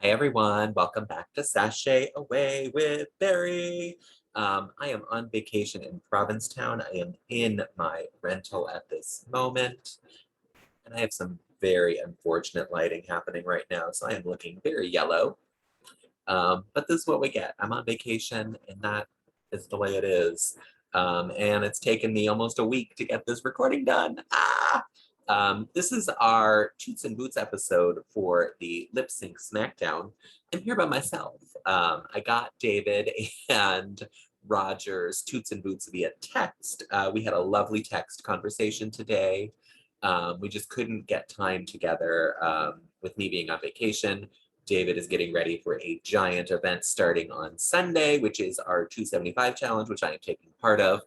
Hi everyone, welcome back to Sashay Away with Barry. I am on vacation in Provincetown. I am in my rental at this moment, and I have some very unfortunate lighting happening right now, so I am looking very yellow. But this is what we get. I'm on vacation, and that is the way it is. And it's taken me almost a week to get this recording done. This is our Toots and Boots episode for the Lip Sync Smackdown. I'm here by myself. I got David and Roger's Toots and Boots via text. We had a lovely text conversation today. We just couldn't get time together with me being on vacation. David is getting ready for a giant event starting on Sunday, which is our 275 challenge, which I am taking part of.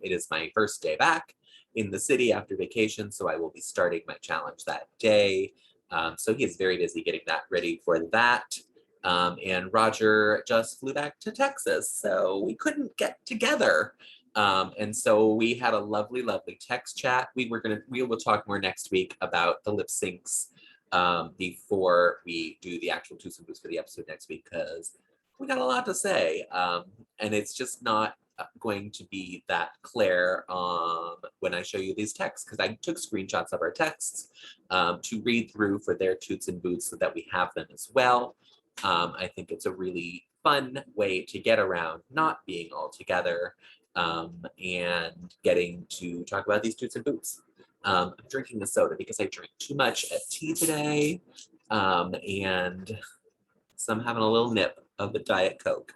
It is my first day back in the city after vacation, so I will be starting my challenge that day. So he is very busy getting that ready for that. And Roger just flew back to Texas, so we couldn't get together. And so we had a lovely, lovely text chat. We will talk more next week about the lip syncs before we do the actual Toots and Boots for the episode next week, because we got a lot to say. And it's just not going to be that clear when I show you these texts, because I took screenshots of our texts to read through for their Toots and Boots so that we have them as well. I think it's a really fun way to get around not being all together and getting to talk about these Toots and Boots. I'm drinking the soda because I drank too much at tea today, and so I'm having a little nip of the Diet Coke.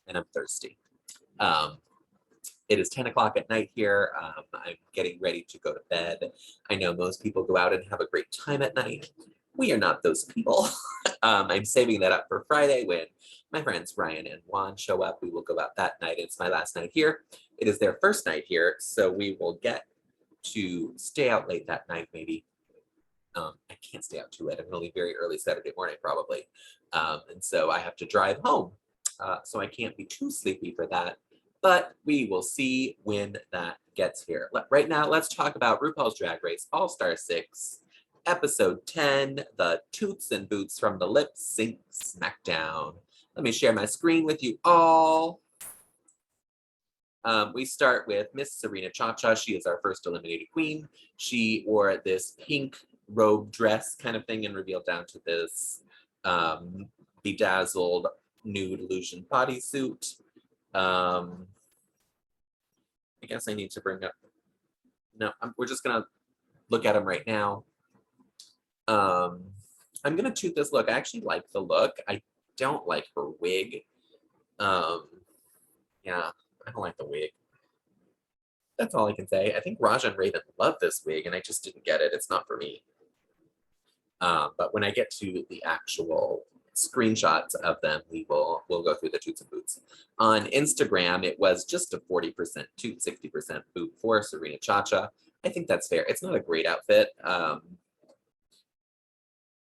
And I'm thirsty. It is 10 o'clock at night here. I'm getting ready to go to bed. I know most people go out and have a great time at night. We are not those people. I'm saving that up for Friday when my friends Ryan and Juan show up. We will go out that night. It's my last night here. It is their first night here, so we will get to stay out late that night, maybe. I can't stay out too late. I'm gonna leave very early Saturday morning, probably. And so I have to drive home. So I can't be too sleepy for that, but we will see when that gets here. Right now, let's talk about RuPaul's Drag Race All-Star 6, Episode 10, the Toots and Boots from the Lip Sync Smackdown. Let me share my screen with you all. We start with Miss Serena Cha-Cha. She is our first eliminated queen. She wore this pink robe dress kind of thing and revealed down to this bedazzled nude illusion bodysuit. I guess I need to bring up, no, we're just gonna look at them right now. I'm gonna toot this look. I actually like the look. I don't like her wig. Yeah, I don't like the wig. That's all I can say. I think Raja and Raven love this wig, and I just didn't get it. It's not for me. But when I get to the actual screenshots of them, we'll go through the Toots and Boots. On Instagram, it was just a 40% toot, 60% boot for Serena Cha-Cha. I think that's fair. It's not a great outfit.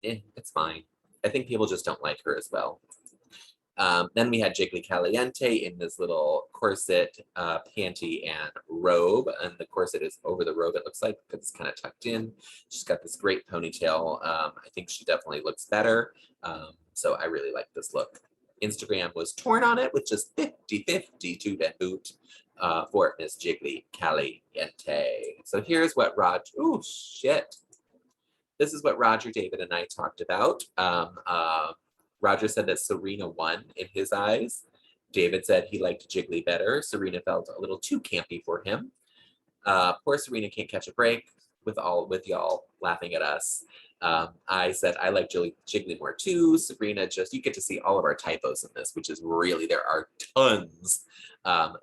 It's fine. I think people just don't like her as well. Then we had Jiggly Caliente in this little corset, panty, and robe. And the corset is over the robe, it looks like, because it's kind of tucked in. She's got this great ponytail. I think she definitely looks better. So I really like this look. Instagram was torn on it with just 50-50 toot and boot for Miss Jiggly Caliente. So here's what oh shit. This is what Roger, David, and I talked about. Roger said that Serena won in his eyes. David said he liked Jiggly better. Serena felt a little too campy for him. Poor Serena can't catch a break with y'all laughing at us. I said I like Jiggly more too. Serena, you get to see all of our typos in this, which is really, there are tons.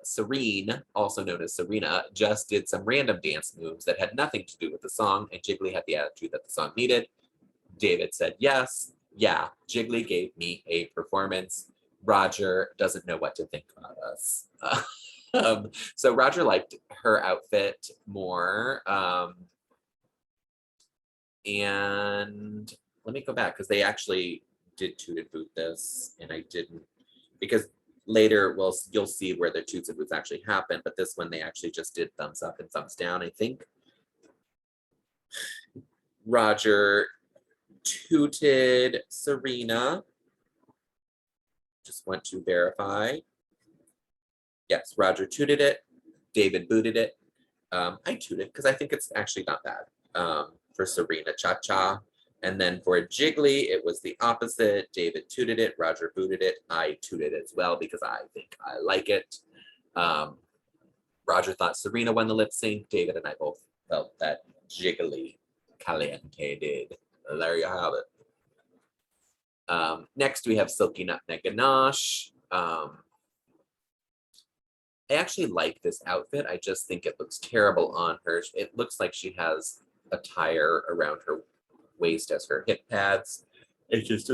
Serene, also known as Serena, just did some random dance moves that had nothing to do with the song, and Jiggly had the attitude that the song needed. David said yes. Yeah, Jiggly gave me a performance. Roger doesn't know what to think about us. So Roger liked her outfit more. And let me go back, because they actually did toot and boot this, and I didn't, because later you'll see where the toots and boots actually happen, but this one they actually just did thumbs up and thumbs down, I think. Roger tooted Serena. Just want to verify. Yes, Roger tooted it. David booted it. I tooted because I think it's actually not bad for Serena Cha-Cha. And then for Jiggly, it was the opposite. David tooted it, Roger booted it. I tooted it as well because I think I like it. Roger thought Serena won the lip sync. David and I both felt that Jiggly Caliente did. There you have it. Next, we have Silky Nutmeg Ganache. I actually like this outfit. I just think it looks terrible on her. It looks like she has a tire around her waist as her hip pads. It's just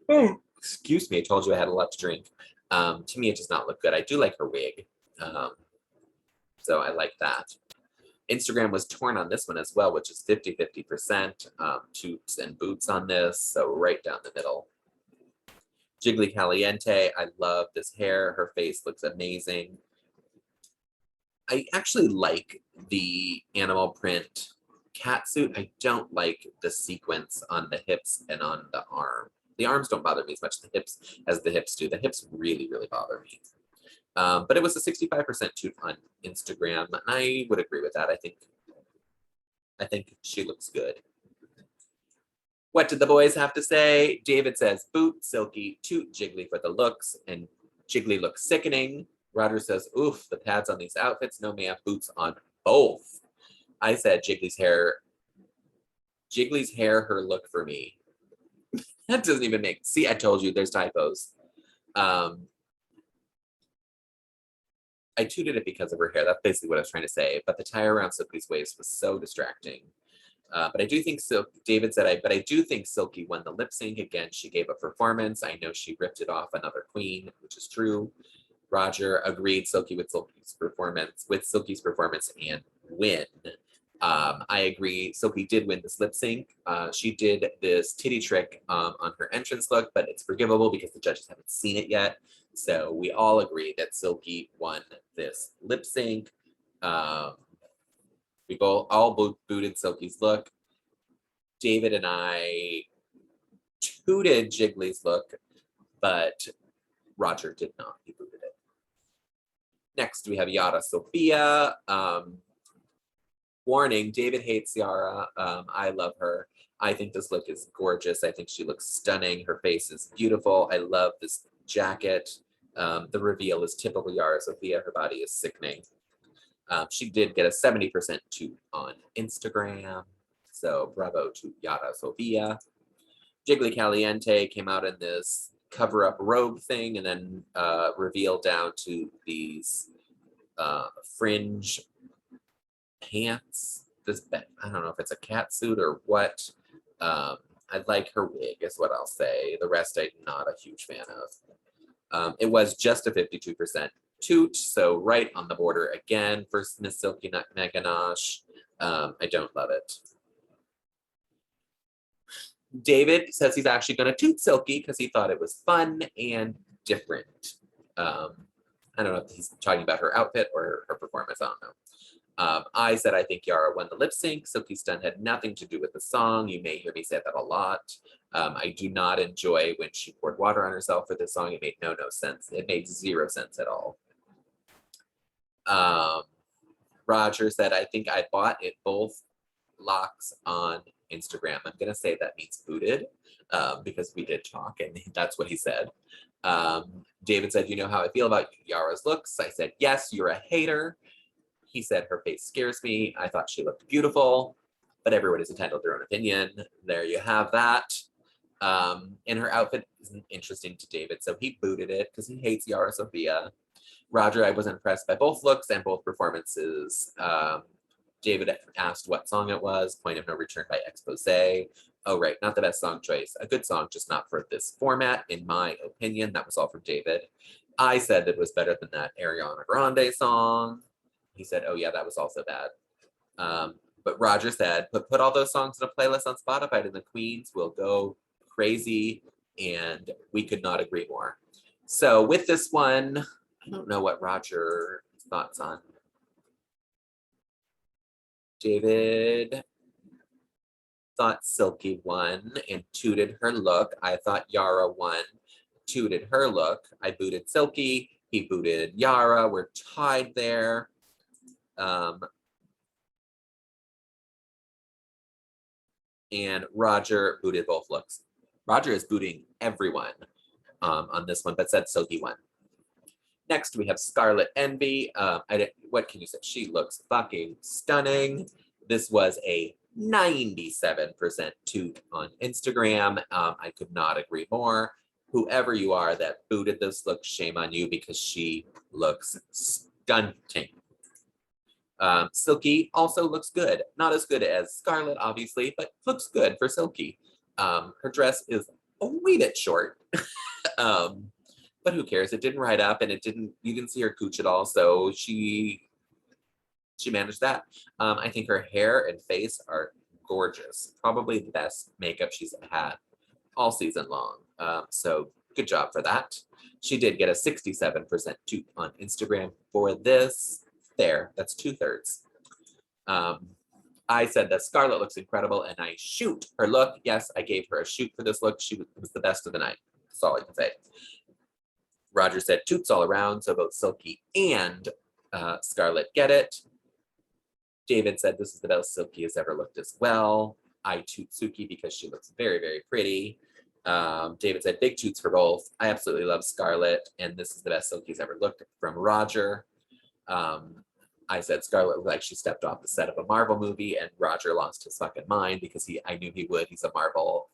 oh, excuse me. I told you I had a lot to drink. To me, it does not look good. I do like her wig. So I like that. Instagram was torn on this one as well, which is 50-50%. Toots and boots on this, so right down the middle. Jiggly Caliente, I love this hair. Her face looks amazing. I actually like the animal print catsuit. I don't like the sequence on the hips and on the arm. The arms don't bother me as much as the hips do. The hips really, really bother me. But it was a 65% toot on Instagram, and I would agree with that. I think she looks good. What did the boys have to say? David says, boot, Silky, toot, Jiggly for the looks, and Jiggly looks sickening. Roger says, oof, the pads on these outfits, no man, boots on both. I said Jiggly's hair, her look for me. That doesn't even make, see, I told you there's typos. I tooted it because of her hair. That's basically what I was trying to say. But the tie around Silky's waist was so distracting. But I do think David said, but I do think Silky won the lip sync. Again, she gave a performance. I know she ripped it off another queen, which is true. Roger agreed Silky with Silky's performance and win. I agree. Silky did win this lip sync. She did this titty trick on her entrance look, but it's forgivable because the judges haven't seen it yet. So we all agree that Silky won this lip sync. We all booted Silky's look. David and I tooted Jiggly's look, but Roger did not. He booted it. Next, we have Yara Sofia. Warning, David hates Yara. I love her. I think this look is gorgeous. I think she looks stunning. Her face is beautiful. I love this jacket. The reveal is typical Yara Sofia. Her body is sickening. She did get a 70% toot on Instagram. So bravo to Yara Sofia. Jiggly Caliente came out in this cover-up robe thing and then revealed down to these fringe pants. I don't know if it's a cat suit or what. I like her wig is what I'll say. The rest I'm not a huge fan of. It was just a 52% toot, so right on the border again for Miss Silky Nutmeg Ganache. I don't love it. David says he's actually going to toot Silky because he thought it was fun and different. I don't know if he's talking about her outfit or her performance. I don't know. I said I think Yara won the lip sync. Silky's stunt had nothing to do with the song. You may hear me say that a lot. I do not enjoy when she poured water on herself for this song. It made no sense. It made zero sense at all. Roger said, I think I bought it both locks on Instagram. I'm going to say that means booted because we did talk and that's what he said. David said, you know how I feel about Yara's looks? I said, yes, you're a hater. He said, her face scares me. I thought she looked beautiful, but everyone is entitled to their own opinion. There you have that. And her outfit isn't interesting to David, so he booted it because he hates Yara Sofia. Roger, I was impressed by both looks and both performances. David asked what song it was. Point of No Return by Expose. Oh, right, not the best song choice. A good song, just not for this format, in my opinion. That was all from David. I said it was better than that Ariana Grande song. He said, oh yeah, that was also bad. But Roger said, put all those songs in a playlist on Spotify and the queens will go crazy. And we could not agree more. So with this one, I don't know what Roger's thoughts on. David, thought Silky won and tooted her look. I thought Yara won, tooted her look. I booted Silky. He booted Yara. We're tied there. And Roger booted both looks. Roger is booting everyone on this one, but said Silky won. Next, we have Scarlet Envy. What can you say? She looks fucking stunning. This was a 97% toot on Instagram. I could not agree more. Whoever you are that booted this look, shame on you because she looks stunning. Silky also looks good. Not as good as Scarlet, obviously, but looks good for Silky. Her dress is a wee bit short. But who cares? It didn't ride up and you didn't see her cooch at all. So she managed that. I think her hair and face are gorgeous. Probably the best makeup she's had all season long. So good job for that. She did get a 67% toot on Instagram for this. There, that's 2/3. I said that Scarlet looks incredible and I shoot her look. Yes, I gave her a shoot for this look. She was the best of the night. That's all I can say. Roger said toots all around, so both Silky and Scarlet get it. David said this is the best Silky has ever looked as well. I toot Suki because she looks very, very pretty. David said big toots for both. I absolutely love Scarlet, and this is the best Silky's ever looked from Roger. I said Scarlet looked like she stepped off the set of a Marvel movie, and Roger lost his fucking mind because I knew he would. He's a Marvel,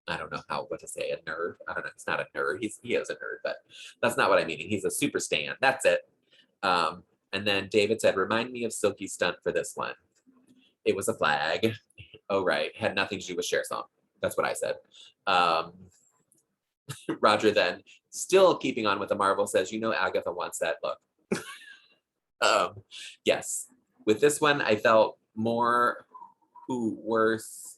I don't know what to say, a nerd. I don't know. He's not a nerd. He is a nerd, but that's not what I'm meaning. He's a super stan. That's it. And then David said, remind me of Silky's stunt for this one. It was a flag. Oh, right. Had nothing to do with Cher song. That's what I said. Roger then, still keeping on with the Marvel, says, Agatha wants that look. Yes. With this one, I felt more worse.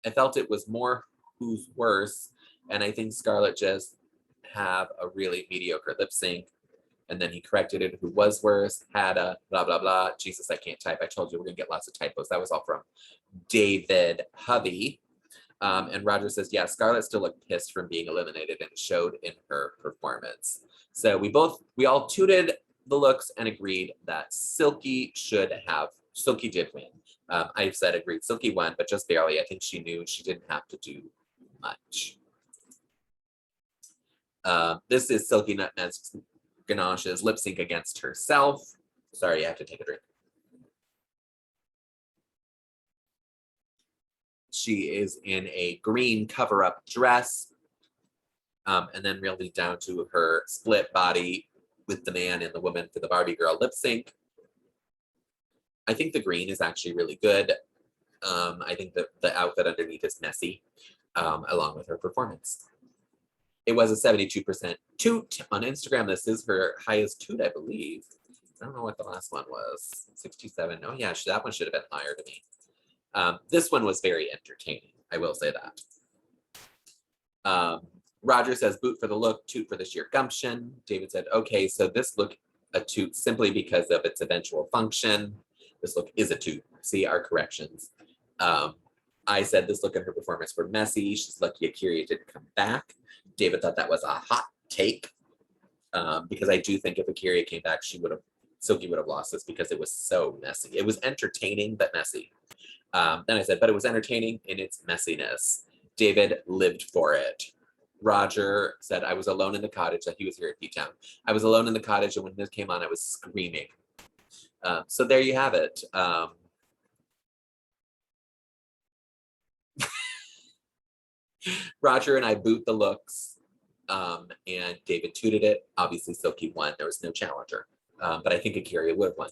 I felt it was more who's worse. And I think Scarlett just have a really mediocre lip sync. And then he corrected it. Who was worse, had a blah, blah, blah. Jesus, I can't type. I told you we're going to get lots of typos. That was all from David Hovey. And Roger says, yeah, Scarlett still looked pissed from being eliminated and it showed in her performance. So we all tooted the looks and agreed that Silky did win. I've said agreed, Silky won, but just barely. I think she knew she didn't have to do much. This is Silky Nutmeg's Ganache's lip sync against herself. Sorry, I have to take a drink. She is in a green cover-up dress, and then really down to her split body with the man and the woman for the Barbie girl lip sync. I think the green is actually really good. I think that the outfit underneath is messy, along with her performance. It was a 72% toot on Instagram. This is her highest toot, I believe. I don't know what the last one was. 67. Oh yeah, that one should have been higher to me. This one was very entertaining. I will say that. Roger says, boot for the look, toot for the sheer gumption. David said, okay, so this look a toot simply because of its eventual function. This look is a toot. See our corrections. I said this look and her performance were messy. She's lucky Akira didn't come back. David thought that was a hot take because I do think if Akira came back, Silky would have lost this because it was so messy. It was entertaining, but messy. Then I said, but it was entertaining in its messiness. David lived for it. Roger said, I was alone in the cottage. That he was here at P-Town. I was alone in the cottage, and when this came on, I was screaming. So there you have it. Roger and I boot the looks, and David tooted it. Obviously, Silky won. There was no challenger. But I think Akira would have won.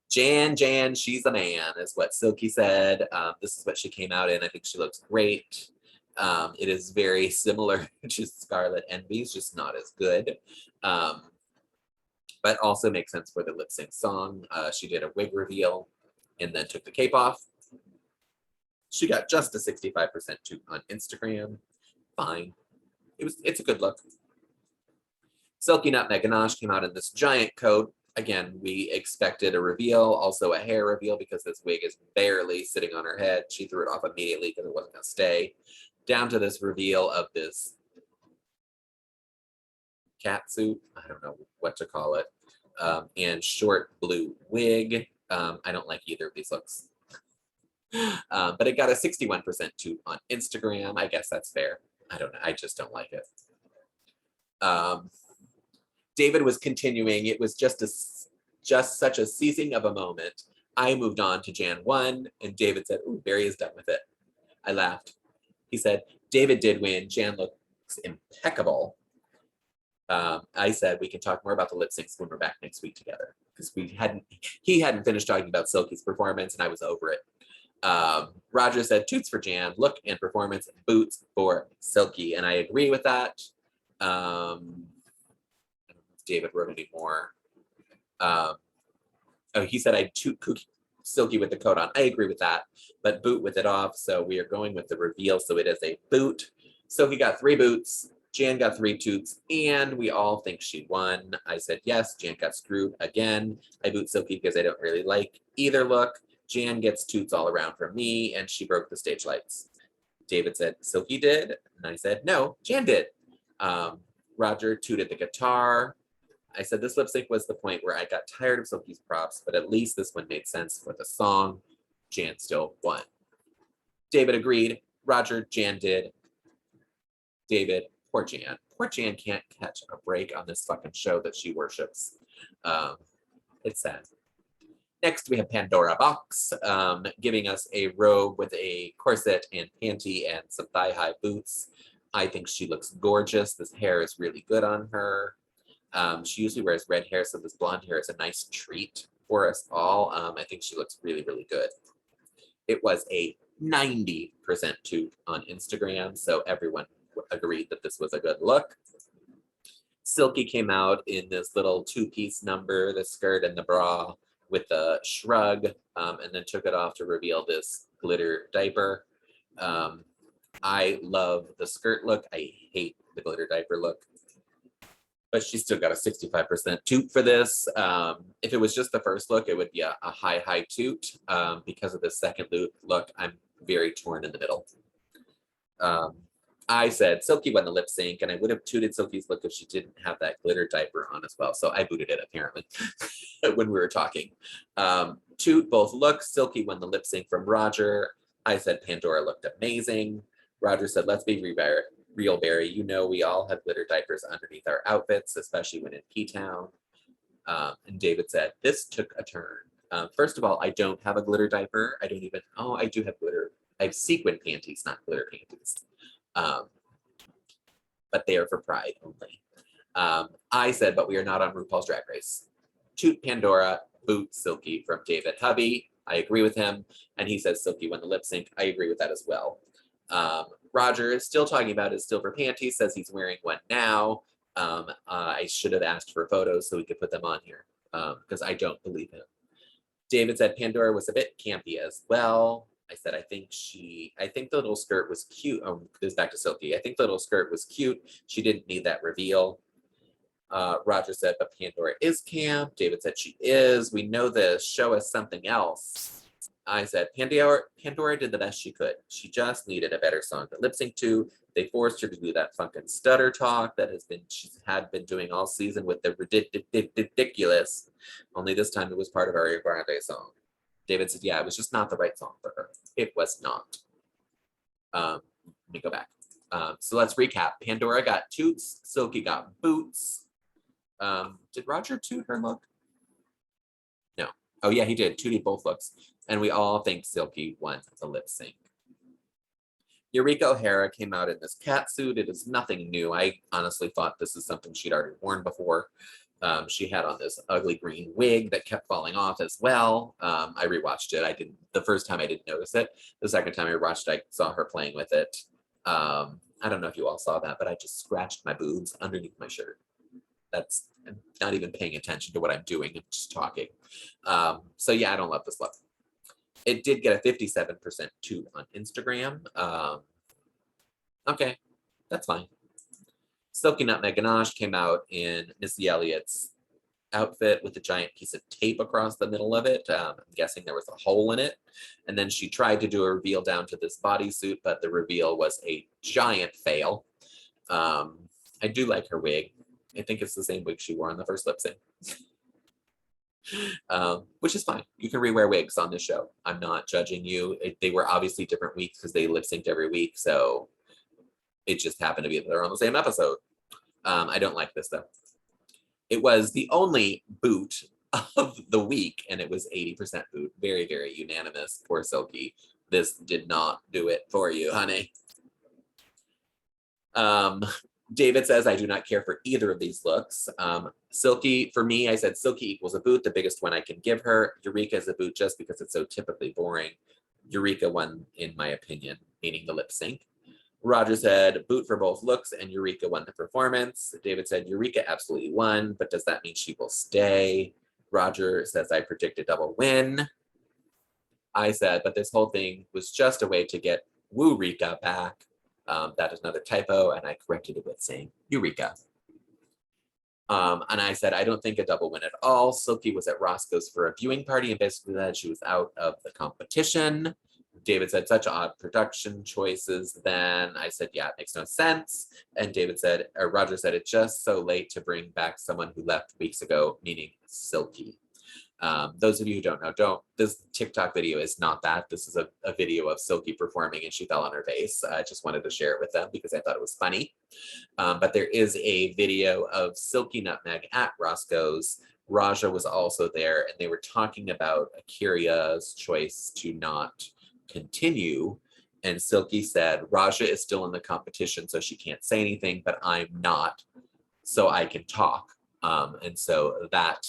Jan, she's a man, is what Silky said. This is what she came out in. I think she looks great. It is very similar to Scarlet Envy's, just not as good. But also makes sense for the lip sync song. She did a wig reveal and then took the cape off. She got just a 65% toot on Instagram. Fine. It's a good look. Silky Nutmeg Ganache came out in this giant coat. Again, we expected a reveal, also a hair reveal, because this wig is barely sitting on her head. She threw it off immediately because it wasn't going to stay. Down to this reveal of this cat suit, I don't know what to call it, and short blue wig. I don't like either of these looks. But it got a 61% toot on Instagram. I guess that's fair. I don't know. I just don't like it. David was continuing. It was just such a seizing of a moment. I moved on to Jan 1, and David said, "Ooh, Barry is done with it." I laughed. He said, "David did win. Jan looks impeccable." I said, "We can talk more about the lip syncs when we're back next week together," because he hadn't finished talking about Silky's performance, and I was over it. Roger said, "Toots for Jan, look and performance, boots for Silky," and I agree with that. I don't know if David wrote any more. Oh, he said I toot Silky with the coat on. I agree with that, but boot with it off. So we are going with the reveal. So it is a boot. Silky got 3 boots. Jan got 3 toots, and we all think she won. I said yes. Jan got screwed again. I boot Silky because I don't really like either look. Jan gets toots all around from me, and she broke the stage lights. David said Silky did, and I said no, Jan did. Roger tooted the guitar. I said this lip sync was the point where I got tired of Silky's props, but at least this one made sense for the song. Jan still won. David agreed. Roger, Jan did. David, poor Jan. Poor Jan can't catch a break on this fucking show that she worships. It's sad. Next, we have Pandora Box, giving us a robe with a corset and panty and some thigh-high boots. I think she looks gorgeous. This hair is really good on her. She usually wears red hair, so this blonde hair is a nice treat for us all. I think she looks really, really good. It was a 90% toot on Instagram, so everyone agreed that this was a good look. Silky came out in this little 2-piece number, the skirt and the bra with a shrug, and then took it off to reveal this glitter diaper. I love the skirt look. I hate the glitter diaper look. But she still got a 65% toot for this. If it was just the first look, it would be a high toot. Because of the second look, I'm very torn in the middle. I said Silky won the lip sync, and I would have tooted Silky's look if she didn't have that glitter diaper on as well. So I booted it, apparently, when we were talking. Toot both looks. Silky won the lip sync from Roger. I said Pandora looked amazing. Roger said, "Let's be real, Barry. You know we all have glitter diapers underneath our outfits, especially when in P-Town." And David said, "This took a turn. First of all, I don't have a glitter diaper. I do have glitter. I have sequin panties, not glitter panties. But they are for pride only." I said, "But we are not on RuPaul's Drag Race." Toot Pandora, boot Silky from David Hubby. I agree with him. And he says Silky won the lip sync. I agree with that as well. Roger is still talking about his silver panties, says he's wearing one now. I should have asked for photos so we could put them on here, because I don't believe him. David said Pandora was a bit campy as well. I said, I think the little skirt was cute. This is back to Silky. I think the little skirt was cute. She didn't need that reveal. Roger said, but Pandora is camp. David said she is. We know this. Show us something else. I said, Pandora did the best she could. She just needed a better song to lip sync to. They forced her to do that fucking stutter talk that she's had been doing all season with the ridiculous. Only this time it was part of Ariana Grande's song. David said, yeah, it was just not the right song for her. It was not. Let me go back. So let's recap. Pandora got toots. Silky got boots. Did Roger toot her look? No. Oh yeah, he did. Tooted both looks. And we all think Silky won the lip sync. Eureka O'Hara came out in this cat suit. It is nothing new. I honestly thought this is something she'd already worn before. She had on this ugly green wig that kept falling off as well. I rewatched it. The first time I didn't notice it. The second time I watched it, I saw her playing with it. I don't know if you all saw that, but I just scratched my boobs underneath my shirt. I'm not even paying attention to what I'm doing. I'm just talking. So yeah, I don't love this look. It did get a 57% toot on Instagram. Okay, that's fine. Silky Nutmeg Ganache came out in Missy Elliott's outfit with a giant piece of tape across the middle of it. I'm guessing there was a hole in it. And then she tried to do a reveal down to this bodysuit, but the reveal was a giant fail. I do like her wig. I think it's the same wig she wore on the first lip sync. Which is fine. You can rewear wigs on this show. I'm not judging you. They were obviously different weeks because they lip synced every week. So it just happened to be that they're on the same episode. I don't like this though. It was the only boot of the week, and it was 80% boot. Very, very unanimous. Poor Silky. This did not do it for you, honey. David says, I do not care for either of these looks. Silky, for me, I said Silky equals a boot, the biggest one I can give her. Eureka is a boot just because it's so typically boring. Eureka won, in my opinion, meaning the lip sync. Roger said, boot for both looks, and Eureka won the performance. David said, Eureka absolutely won, but does that mean she will stay? Roger says, I predict a double win. I said, but this whole thing was just a way to get Woo-Rika back. That is another typo, and I corrected it with saying Eureka. And I said, I don't think a double win at all. Silky was at Roscoe's for a viewing party, and basically that she was out of the competition. David said, such odd production choices. Then I said, yeah, it makes no sense. And David said, or Roger said, it's just so late to bring back someone who left weeks ago, meaning Silky. Those of you who don't know, this TikTok video is not that. This is a video of Silky performing and she fell on her face. I just wanted to share it with them because I thought it was funny. But there is a video of Silky Nutmeg at Roscoe's. Raja was also there, and they were talking about Akira's choice to not continue. And Silky said, Raja is still in the competition, so she can't say anything, but I'm not, so I can talk. And so that,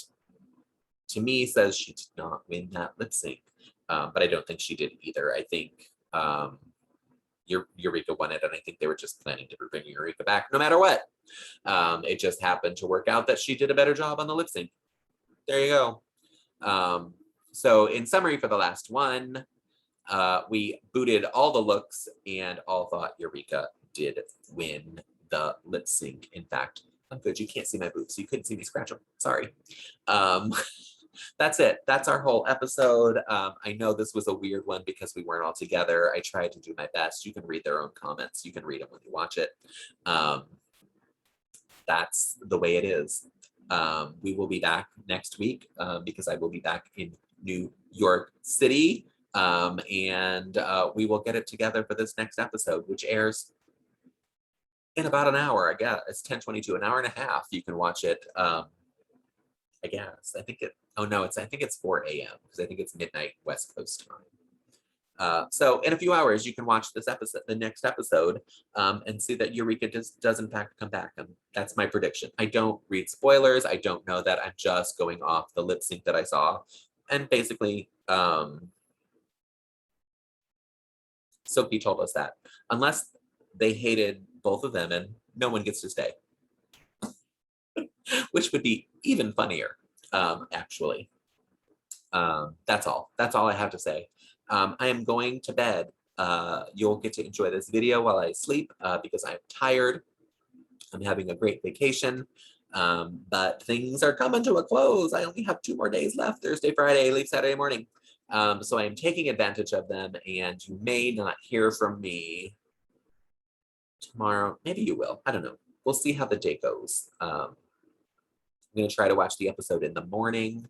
to me, says she did not win that lip sync. But I don't think she did either. I think Eureka won it, and I think they were just planning to bring Eureka back no matter what. It just happened to work out that she did a better job on the lip sync. There you go. So in summary for the last one, we booted all the looks and all thought Eureka did win the lip sync. In fact, I'm good. You can't see my boobs, so you couldn't see me scratch them. Sorry. That's it. That's our whole episode. I know this was a weird one because we weren't all together. I tried to do my best. You can read their own comments. You can read them when you watch it. That's the way it is. We will be back next week because I will be back in New York City. And we will get it together for this next episode, which airs in about an hour. I guess it's 10:22, an hour and a half. You can watch it. I guess. I think it's 4 a.m. because I think it's midnight West Coast time. So in a few hours, you can watch this episode, the next episode, and see that Eureka does in fact come back. And that's my prediction. I don't read spoilers. I don't know that. I'm just going off the lip sync that I saw. And basically, Silky told us that unless they hated both of them and no one gets to stay, which would be even funnier, actually. That's all I have to say. I am going to bed. You'll get to enjoy this video while I sleep because I'm tired. I'm having a great vacation, but things are coming to a close. I only have 2 more days left, Thursday, Friday, leave Saturday morning. So I am taking advantage of them, and you may not hear from me tomorrow. Maybe you will. I don't know. We'll see how the day goes. I'm going to try to watch the episode in the morning.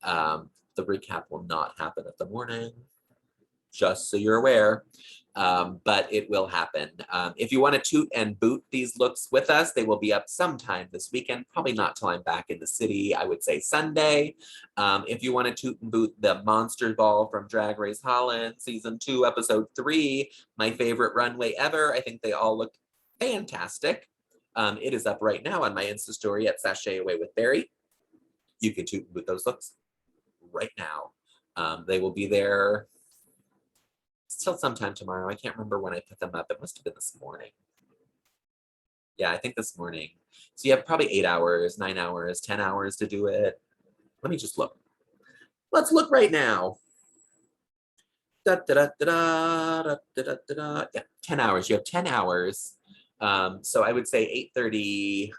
The recap will not happen in the morning, just so you're aware, but it will happen. If you want to toot and boot these looks with us, they will be up sometime this weekend, probably not till I'm back in the city, I would say Sunday. If you want to toot and boot the Monster Ball from Drag Race Holland, Season 2, Episode 3, my favorite runway ever. I think they all look fantastic. It is up right now on my Insta story at Sashay Away with Barry. You can toot and boot those looks right now. They will be there still sometime tomorrow. I can't remember when I put them up. It must have been this morning. Yeah, I think this morning. So you have probably 8 hours, 9 hours, 10 hours to do it. Let me just look. Let's look right now. Da, da, da, da, da, da, da, da, da. Yeah, 10 hours. You have 10 hours. So I would say 8:30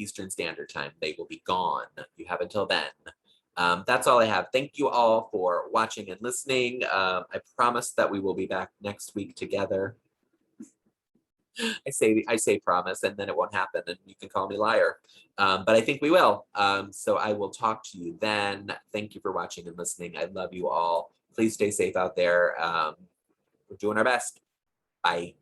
Eastern Standard Time. They will be gone. You have until then. That's all I have. Thank you all for watching and listening. I promise that we will be back next week together. I say promise, and then it won't happen, and you can call me liar. But I think we will. So I will talk to you then. Thank you for watching and listening. I love you all. Please stay safe out there. We're doing our best. Bye.